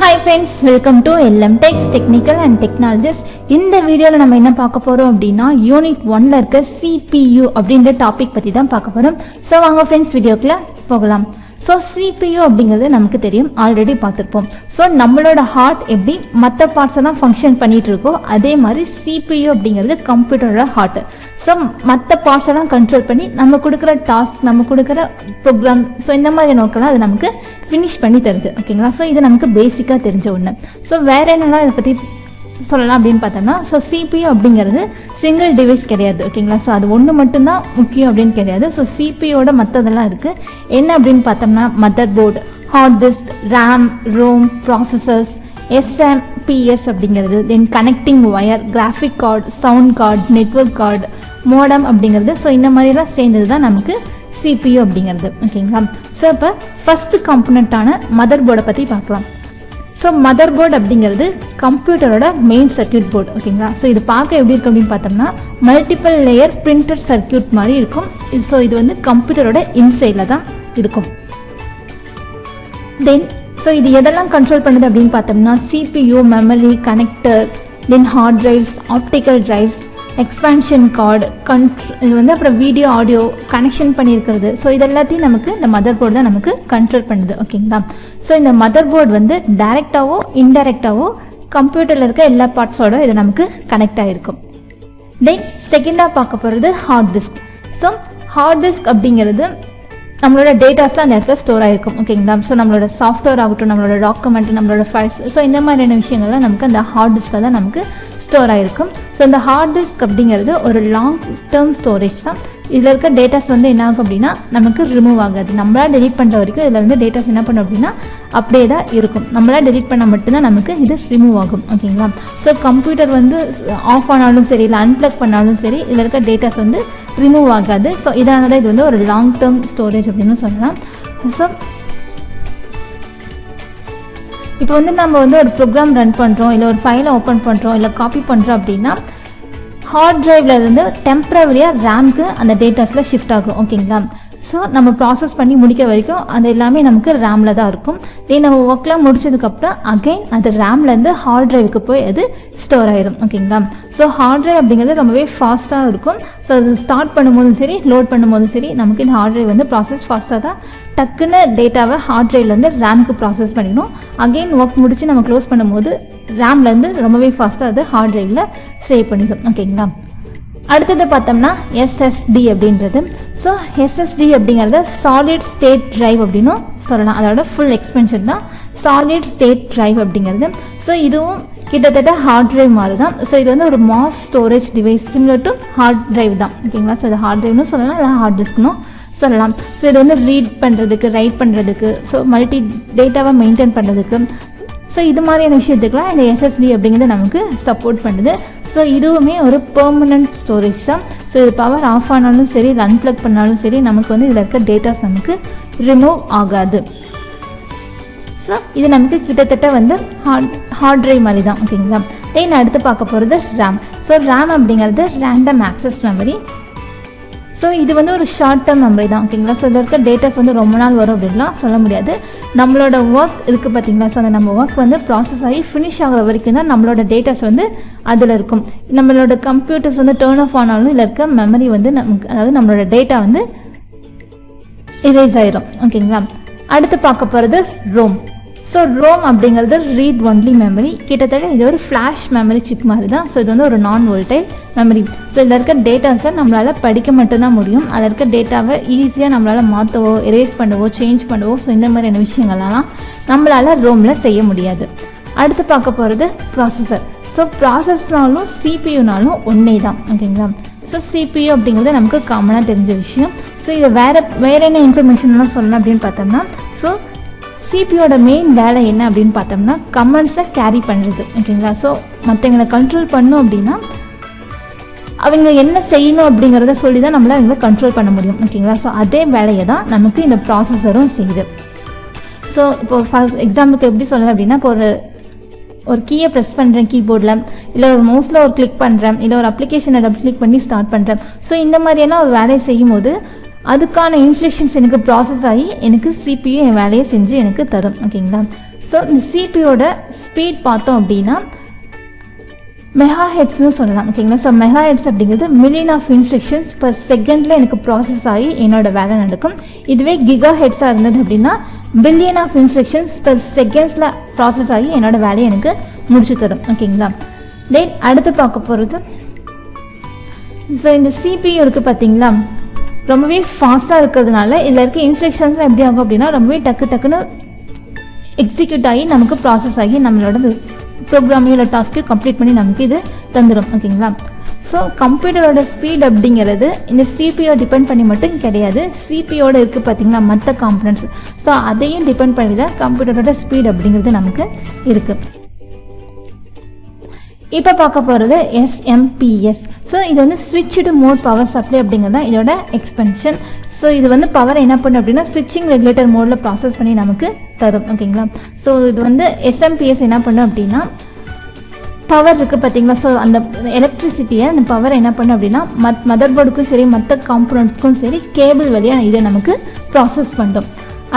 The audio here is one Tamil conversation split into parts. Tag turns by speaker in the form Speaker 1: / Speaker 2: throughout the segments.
Speaker 1: Hi friends, welcome to LM Techs Technical and Technologies. இந்த வீடியோல நம்ம என்ன பார்க்க போறோம் அப்படினா யூனிட் 1ல இருக்க CPU அப்படிங்கற டாபிக் பத்தி தான் பார்க்க போறோம். சோ வாங்க फ्रेंड्स வீடியோக்குள்ள போகலாம். சோ CPU அப்படிங்கிறது நமக்கு தெரியும், ஆல்ரெடி பார்த்திருப்போம். சோ நம்மளோட ஹார்ட் எப்படி மற்ற பார்ட்ஸ் எல்லாம் ஃபங்க்ஷன் பண்ணிட்டு இருக்கோ அதே மாதிரி CPU அப்படிங்கிறது கம்ப்யூட்டரோட ஹார்ட். ஸோ மற்ற பார்ட்ஸ் எல்லாம் கண்ட்ரோல் பண்ணி நம்ம கொடுக்குற டாஸ்க், நம்ம கொடுக்குற ப்ரோக்ராம், ஸோ இந்த மாதிரி நோக்கெல்லாம் அது நமக்கு ஃபினிஷ் பண்ணி தருது. ஓகேங்களா? ஸோ இது நமக்கு பேசிக்காக தெரிஞ்ச ஒன்று. ஸோ வேறு என்னெல்லாம் இதை பற்றி சொல்லலாம் அப்படின்னு பார்த்தோம்னா, ஸோ CPU அப்படிங்கிறது சிங்கிள் டிவைஸ் கிடையாது. ஓகேங்களா? ஸோ அது ஒன்று மட்டும்தான் முக்கியம் அப்படின்னு கிடையாது. ஸோ CPUவோட மற்றதெல்லாம் இருக்குது. என்ன அப்படின்னு பார்த்தோம்னா motherboard, hard disk, RAM, ROM, processors, SMPS அப்படிங்கிறது, then connecting wire, graphic card, sound card, network card, modem அப்படிங்கிறது. ஸோ இந்த மாதிரிலாம் சேர்ந்தது தான் நமக்கு CPU அப்படிங்கிறது. ஓகேங்களா? ஸோ இப்போ ஃபஸ்ட்டு காம்பனண்ட்டான மதர் போர்டை பற்றி பார்க்கலாம். ஸோ மதர் போர்டு அப்படிங்கிறது கம்ப்யூட்டரோட மெயின் சர்க்கியூட் போர்டு. ஓகேங்களா? ஸோ இது பார்க்க எப்படி இருக்கும் அப்படின்னு பார்த்தோம்னா மல்டிபிள் லேயர் பிரிண்டட் சர்க்கியூட் மாதிரி இருக்கும். ஸோ இது வந்து கம்ப்யூட்டரோட இன்சைடில் தான் இருக்கும். தென் ஸோ இது எதெல்லாம் கண்ட்ரோல் பண்ணுது அப்படின்னு பார்த்தோம்னா CPU, memory, connector, then hard drives, optical drives, expansion card, இது வந்து அப்புறம் வீடியோ ஆடியோ கனெக்ஷன் பண்ணியிருக்கிறது. ஸோ இது எல்லாத்தையும் நமக்கு இந்த மதர் போர்டு தான் நமக்கு கண்ட்ரோல் பண்ணுது. ஓகேங்களா? ஸோ இந்த மதர் போர்டு வந்து டைரெக்டாவோ இன்டைரக்டாவோ கம்ப்யூட்டரில் இருக்க எல்லா பார்ட்ஸோட இது நமக்கு கனெக்ட் ஆகிருக்கும். தென் செகண்டாக பார்க்க போகிறது hard disk. So hard disk அப்படிங்கிறது நம்மளோட டேட்டாஸ்லாம் அந்த இடத்துல ஸ்டோர் ஆகிருக்கும். ஓகேங்களா? ஸோ நம்மளோட சாஃப்ட்வேர் ஆகட்டும், நம்மளோட டாக்குமெண்ட், நம்மளோட ஃபைல்ஸ், ஸோ இந்த மாதிரியான விஷயங்கள்லாம் நமக்கு அந்த ஹார்ட் டிஸ்கில் தான் நமக்கு ஸ்டோர் ஆகிருக்கும். ஸோ இந்த ஹார்ட் டிஸ்க் அப்படிங்கிறது ஒரு லாங் டேர்ம் ஸ்டோரேஜ் தான். இதில் இருக்க டேட்டாஸ் வந்து என்ன ஆகும் அப்படின்னா நமக்கு ரிமூவ் ஆகாது. நம்மளால் டெலிட் பண்ணுற வரைக்கும் இதில் வந்து டேட்டாஸ் என்ன பண்ணும் அப்படின்னா அப்படியே தான் இருக்கும். நம்மளால் டெலிட் பண்ணால் மட்டும்தான் நமக்கு இது ரிமூவ் ஆகும். ஓகேங்களா? ஸோ கம்ப்யூட்டர் வந்து ஆஃப் ஆனாலும் சரி, இல்லை அன்பிளக் பண்ணாலும் சரி, இதில் இருக்க டேட்டாஸ் வந்து ரிமூவ் ஆகாது. ஸோ இதனால தான் இது வந்து ஒரு லாங் டேர்ம் ஸ்டோரேஜ் அப்படின்னு சொல்லலாம். ஸோ இப்போ வந்து நம்ம வந்து ஒரு ப்ரோக்ராம் ரன் பண்ணுறோம், இல்லை ஒரு ஃபைலை ஓப்பன் பண்ணுறோம், இல்லை காப்பி பண்ணுறோம் அப்படின்னா ஹார்ட் டிரைவில் இருந்து டெம்பரவரியாக ரேம்க்கு அந்த டேட்டாஸில் ஷிஃப்ட் ஆகும். ஓகேங்களா? ஸோ நம்ம ப்ராசஸ் பண்ணி முடிக்க வரைக்கும் அது எல்லாமே நமக்கு ரேமில் தான் இருக்கும். இதே நம்ம ஒர்க்லாம் முடிச்சதுக்கப்புறம் அகைன் அது ரேம்லேருந்து ஹார்ட் டிரைவுக்கு போய் அது ஸ்டோர் ஆயிடும். ஓகேங்களா? ஸோ ஹார்ட் டிரைவ் அப்படிங்கிறது ரொம்பவே ஃபாஸ்ட்டாக இருக்கும். ஸோ அது ஸ்டார்ட் பண்ணும்போதும் சரி, லோட் பண்ணும்போதும் சரி, நமக்கு இந்த ஹார்ட் டிரைவ் வந்து ப்ராசஸ் ஃபாஸ்ட்டாக தான் டக்குன்னு டேட்டாவை ஹார்ட் டிரைவ்லேருந்து ரேம்க்கு ப்ராசஸ் பண்ணிடணும். அகெயின் ஒர்க் முடித்து நம்ம க்ளோஸ் பண்ணும்போது ரேம்லேருந்து ரொம்பவே ஃபாஸ்ட்டாக அது ஹார்ட் டிரைவில் சேவ் பண்ணிடும். ஓகேங்களா? அடுத்தது பார்த்தோம்னா SSD அப்படின்றது. ஸோ SSD அப்படிங்கிறது சாலிட் ஸ்டேட் டிரைவ் அப்படின்னும் சொல்லலாம். அதோட ஃபுல் எக்ஸ்பென்ஷன் தான் சாலிட் ஸ்டேட் டிரைவ் அப்படிங்கிறது. ஸோ இதுவும் கிட்டத்தட்ட ஹார்ட் டிரைவ் மாதிரி தான். ஸோ இது வந்து ஒரு mass storage device, similar to hard drive தான். ஓகேங்களா? ஸோ இது ஹார்ட் டிரைவ்னு சொல்லலாம், இல்லை ஹார்ட் டிஸ்க்னும் சொல்லலாம். ஸோ இது வந்து ரீட் பண்ணுறதுக்கு, ரைட் பண்ணுறதுக்கு, ஸோ மல்டி டேட்டாவை மெயின்டைன் பண்ணுறதுக்கு, ஸோ இது மாதிரியான விஷயத்துக்குலாம் இந்த SSD அப்படிங்கிறது நமக்கு சப்போர்ட் பண்ணுது. ஸோ இதுவுமே ஒரு பெர்மனன்ட் ஸ்டோரேஜ் தான். ஸோ இது பவர் ஆஃப் ஆனாலும் சரி, இல்லை அன்பிளக் பண்ணாலும் சரி, நமக்கு வந்து இதில் இருக்க டேட்டாஸ் நமக்கு ரிமூவ் ஆகாது. ஸோ இது நமக்கு கிட்டத்தட்ட வந்து ஹார்ட் டிரைவ் மாதிரி தான். ஓகேங்களா? தென் அடுத்து பார்க்க போகிறது ரேம். ஸோ ரேம் அப்படிங்கிறது ரேண்டம் ஆக்சஸ் மெமரி. ஸோ இது வந்து ஒரு ஷார்ட் டேர்ம் மெமரி தான். ஓகேங்களா? ஸோ இதில் இருக்க டேட்டாஸ் வந்து ரொம்ப நாள் வரும் அப்படின்லாம் சொல்ல முடியாது. நம்மளோட ஒர்க் இருக்குது பார்த்தீங்களா? ஸோ அந்த நம்ம ஒர்க் வந்து ப்ராசஸ் ஆகி ஃபினிஷ் ஆகிற வரைக்கும் தான் நம்மளோட டேட்டாஸ் வந்து அதில் இருக்கும். நம்மளோட கம்ப்யூட்டர்ஸ் வந்து டேர்ன் ஆஃப் ஆனாலும் இதில் இருக்க மெமரி வந்து நமக்கு, அதாவது நம்மளோட டேட்டா வந்து எரேஸ் ஆயிரும். ஓகேங்களா? அடுத்து பார்க்க போகிறது ரோம். ஸோ ரோம் அப்படிங்கிறது ரீட் ஒன்லி மெமரி. கிட்டத்தட்ட இது ஒரு ஃப்ளாஷ் மெமரி சிப் மாதிரி தான். ஸோ இது வந்து ஒரு நான் வோல்டைல் மெமரி. ஸோ இதில் இருக்க டேட்டாஸை நம்மளால் படிக்க மட்டும்தான் முடியும். அதில் இருக்க டேட்டாவை ஈஸியாக நம்மளால் மாற்றவோ, எரேஸ் பண்ணவோ, சேஞ்ச் பண்ணவோ, ஸோ இந்த மாதிரியான விஷயங்கள்லாம் நம்மளால் ரோமில் செய்ய முடியாது. அடுத்து பார்க்க போகிறது ப்ராசஸர். ஸோ ப்ராசஸ்னாலும் CPUனாலும் ஒன்றே தான். ஓகேங்களா? ஸோ CPU அப்படிங்கிறது நமக்கு காமனாக தெரிஞ்ச விஷயம். ஸோ இதை வேறு என்ன இன்ஃபர்மேஷன்லாம் சொல்லணும் அப்படின்னு பார்த்தோம்னா, ஸோ CPUவோட மெயின் வேலை என்ன அப்படின்னு பார்த்தோம்னா கமெண்ட்ஸை கேரி பண்ணுறது. ஓகேங்களா? ஸோ மற்றவங்களை கண்ட்ரோல் பண்ணணும் அப்படின்னா அவங்க என்ன செய்யணும் அப்படிங்கிறத சொல்லி தான் நம்மளால் அவங்கள கண்ட்ரோல் பண்ண முடியும். ஓகேங்களா? ஸோ அதே வேலையை தான் நமக்கு இந்த ப்ராசஸரும் செய்யுது. ஸோ இப்போ ஃபர்ஸ்ட் எக்ஸாம்பிளுக்கு எப்படி சொல்லலாம் அப்படின்னா, இப்போ ஒரு கீயை ப்ரெஸ் பண்ணுறேன் கீபோர்டில், இல்லை ஒரு மவுஸில் ஒரு கிளிக் பண்ணுறேன், இல்லை ஒரு அப்ளிகேஷனை டபுள் கிளிக் பண்ணி ஸ்டார்ட் பண்ணுறேன். ஸோ இந்த மாதிரியெல்லாம் ஒரு வேலையை செய்யும் போது அதுக்கான இன்ஸ்ட்ரக்ஷன்ஸ் எனக்கு ப்ராசஸ் ஆகி எனக்கு CPU என் வேலையை செஞ்சு எனக்கு தரும். ஓகேங்களா? ஸோ இந்த சிபியோட ஸ்பீட் பார்த்தோம் அப்படின்னா மெகா ஹெட்ஸ்னு சொல்லலாம். ஓகேங்களா? ஸோ மெகா ஹெட்ஸ் அப்படிங்கிறது மில்லியன் ஆஃப் இன்ஸ்ட்ரக்ஷன்ஸ் பர் செகண்டில் எனக்கு ப்ராசஸ் ஆகி என்னோட வேலை நடக்கும். இதுவே கிகா ஹெட்ஸாக இருந்தது அப்படின்னா பில்லியன் ஆஃப் இன்ஸ்ட்ரக்ஷன்ஸ் பர் செகண்ட்ஸில் ப்ராசஸ் ஆகி என்னோட வேலையை எனக்கு முடிச்சு தரும். ஓகேங்களா? தென் அடுத்து பார்க்க போகிறது, ஸோ இந்த சிபியூ இருக்குது பார்த்தீங்களா, ரொம்பவே ஃபாஸ்ட்டாக இருக்கிறதுனால இதில் இருக்க இன்ஸ்ட்ரக்ஷன்ஸ்லாம் எப்படி ஆகும் அப்படின்னா ரொம்பவே டக்குன்னு எக்ஸிக்யூட் ஆகி நமக்கு ப்ராசஸ் ஆகி நம்மளோட ப்ரோக்ராமையும் இல்லை டாஸ்க்கையும் கம்ப்ளீட் பண்ணி நமக்கு இது தந்துடும். ஓகேங்களா? ஸோ கம்ப்யூட்டரோட ஸ்பீட் அப்படிங்கிறது இந்த சிபிஓ டிபெண்ட் பண்ணி மட்டும் கிடையாது, சிபியோட இருக்குது பார்த்தீங்களா மற்ற காம்பனன்ட்ஸ், ஸோ அதையும் டிபெண்ட் பண்ணி தான் கம்ப்யூட்டரோட ஸ்பீட் அப்படிங்கிறது நமக்கு இருக்குது. இப்போ பார்க்க போகிறது SMPS. ஸோ இது வந்து ஸ்விட்ச்டு மோட் பவர் சப்ளை அப்படிங்கிறது தான் இதோட எக்ஸ்பென்ஷன். ஸோ இது வந்து பவரை என்ன பண்ணும் அப்படின்னா ஸ்விட்சிங் ரெகுலேட்டர் மோடில் ப்ராசஸ் பண்ணி நமக்கு தரும். ஓகேங்களா? ஸோ இது வந்து SMPS என்ன பண்ணும் அப்படின்னா பவர் இருக்குது பார்த்தீங்களா, ஸோ அந்த எலக்ட்ரிசிட்டியை அந்த பவர் என்ன பண்ணும் அப்படின்னா மதர் போர்டுக்கும் சரி மற்ற காம்பனண்ட்ஸ்க்கும் சரி கேபிள் வழியாக இதை நமக்கு ப்ராசஸ் பண்ணும்.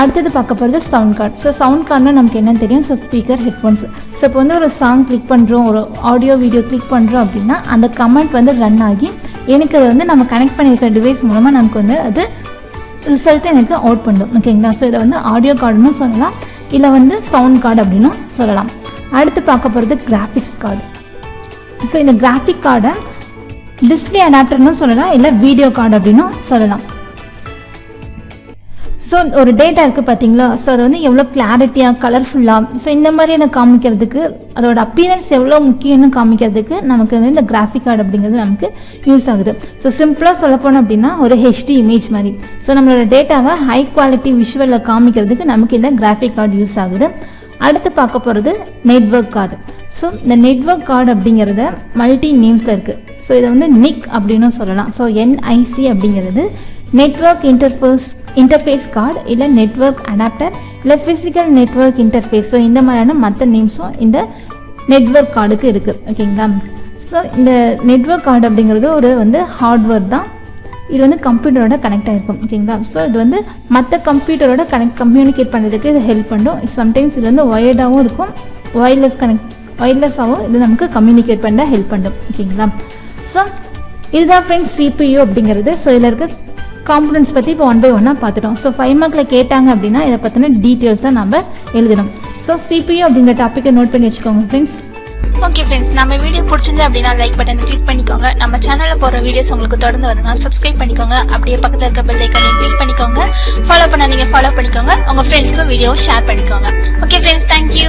Speaker 1: அடுத்தது பார்க்க போகிறது சவுண்ட் கார்டு. ஸோ சவுண்ட் கார்டுனா நமக்கு என்ன தெரியும், ஸோ ஸ்பீக்கர், ஹெட்ஃபோன்ஸ். ஸோ இப்போ வந்து ஒரு சாங் கிளிக் பண்ணுறோம், ஒரு ஆடியோ வீடியோ கிளிக் பண்ணுறோம் அப்படின்னா அந்த கமெண்ட் வந்து ரன் ஆகி எனக்கு அது வந்து நம்ம கனெக்ட் பண்ணியிருக்க டிவைஸ் மூலமாக நமக்கு வந்து அது ரிசல்ட்டை எனக்கு அவுட் பண்ணும். ஓகேங்களா? ஸோ இதை வந்து ஆடியோ கார்டுன்னு சொல்லலாம், இல்லை வந்து சவுண்ட் கார்டு அப்படின்னு சொல்லலாம். அடுத்து பார்க்க போகிறது கிராஃபிக்ஸ் கார்டு. ஸோ இந்த கிராஃபிக் கார்டை டிஸ்பிளே அடாப்டர்னு சொல்லலாம், இல்லை வீடியோ கார்டு அப்படின்னும் சொல்லலாம். ஸோ ஒரு டேட்டா இருக்குது பார்த்தீங்களா, ஸோ அது வந்து எவ்வளோ கிளாரிட்டியாக கலர்ஃபுல்லாக, ஸோ இந்த மாதிரி எனக்கு காமிக்கிறதுக்கு அதோட அப்பியரன்ஸ் எவ்வளோ முக்கியம்னு காமிக்கிறதுக்கு நமக்கு வந்து இந்த கிராஃபிக் கார்டு அப்படிங்கிறது நமக்கு யூஸ் ஆகுது. ஸோ சிம்பிளாக சொல்லப்போனோம் அப்படின்னா ஒரு ஹெச்டி இமேஜ் மாதிரி, ஸோ நம்மளோட டேட்டாவை ஹை குவாலிட்டி விஷுவலில் காமிக்கிறதுக்கு நமக்கு இந்த கிராஃபிக் கார்டு யூஸ் ஆகுது. அடுத்து பார்க்க போகிறது நெட்வொர்க் கார்டு. ஸோ இந்த நெட்வொர்க் கார்டு அப்படிங்கிறத மல்டி நேம்ஸில் இருக்குது. ஸோ இதை வந்து நிக் அப்படின்னு சொல்லலாம். ஸோ NIC அப்படிங்கிறது நெட்வொர்க் இன்டர்ஃபேஸ் கார்டு, இல்லை நெட்வொர்க் அடாப்டர், இல்லை ஃபிசிக்கல் நெட்வொர்க் இன்டர்ஃபேஸ். ஸோ இந்த மாதிரியான மற்ற நேம்ஸும் இந்த நெட்வொர்க் கார்டுக்கு இருக்குது. ஓகேங்களா? ஸோ இந்த நெட்வொர்க் கார்டு அப்படிங்கிறது ஒரு வந்து ஹார்ட்வேர் தான், இது வந்து கம்ப்யூட்டரோட கனெக்ட் ஆகிருக்கும். ஓகேங்களா? ஸோ இது வந்து மற்ற கம்ப்யூட்டரோட கம்யூனிகேட் பண்ணுறதுக்கு இது ஹெல்ப் பண்ணும். சம்டைம்ஸ் இது வந்து ஒயர்டாகவும் இருக்கும், ஒயர்லெஸ்ஸாகவும் இது நமக்கு கம்யூனிகேட் பண்ண ஹெல்ப் பண்ணும். ஓகேங்களா? ஸோ இதுதான் ஃப்ரெண்ட்ஸ் CPU அப்படிங்கிறது. ஸோ இதில் இருக்க காம்பனன்ட்ஸ் பற்றி இப்போ 1 by 1 பார்த்துட்டோம். ஸோ 5 மார்க்கில் கேட்டாங்க அப்படின்னா இதை பற்றின டீட்டெயில்ஸை நம்ம எழுதணும். ஸோ CPU அப்படிங்கிற டாப்பிக்கை நோட் பண்ணி வச்சுக்கோங்க ஃப்ரெண்ட்ஸ்.
Speaker 2: ஓகே ஃப்ரெண்ட்ஸ், நம்ம வீடியோ பிடிச்சிருந்து அப்படின்னா லைக் பட்டனை கிளிக் பண்ணிக்கோங்க. நம்ம சேனலில் போகிற வீடியோஸ் உங்களுக்கு தொடர்ந்து வரணும்னா சப்ஸ்கிரைப் பண்ணிக்கோங்க. அப்படியே பக்கத்தில் இருக்க பெல் ஐக்கானை கிளிக் பண்ணிக்கோங்க. ஃபாலோ பண்ணாதீங்க, ஃபாலோ பண்ணிக்கோங்க. உங்கள் ஃப்ரெண்ட்ஸ்க்கு வீடியோ ஷேர் பண்ணிக்கோங்க. Okay friends, thank you.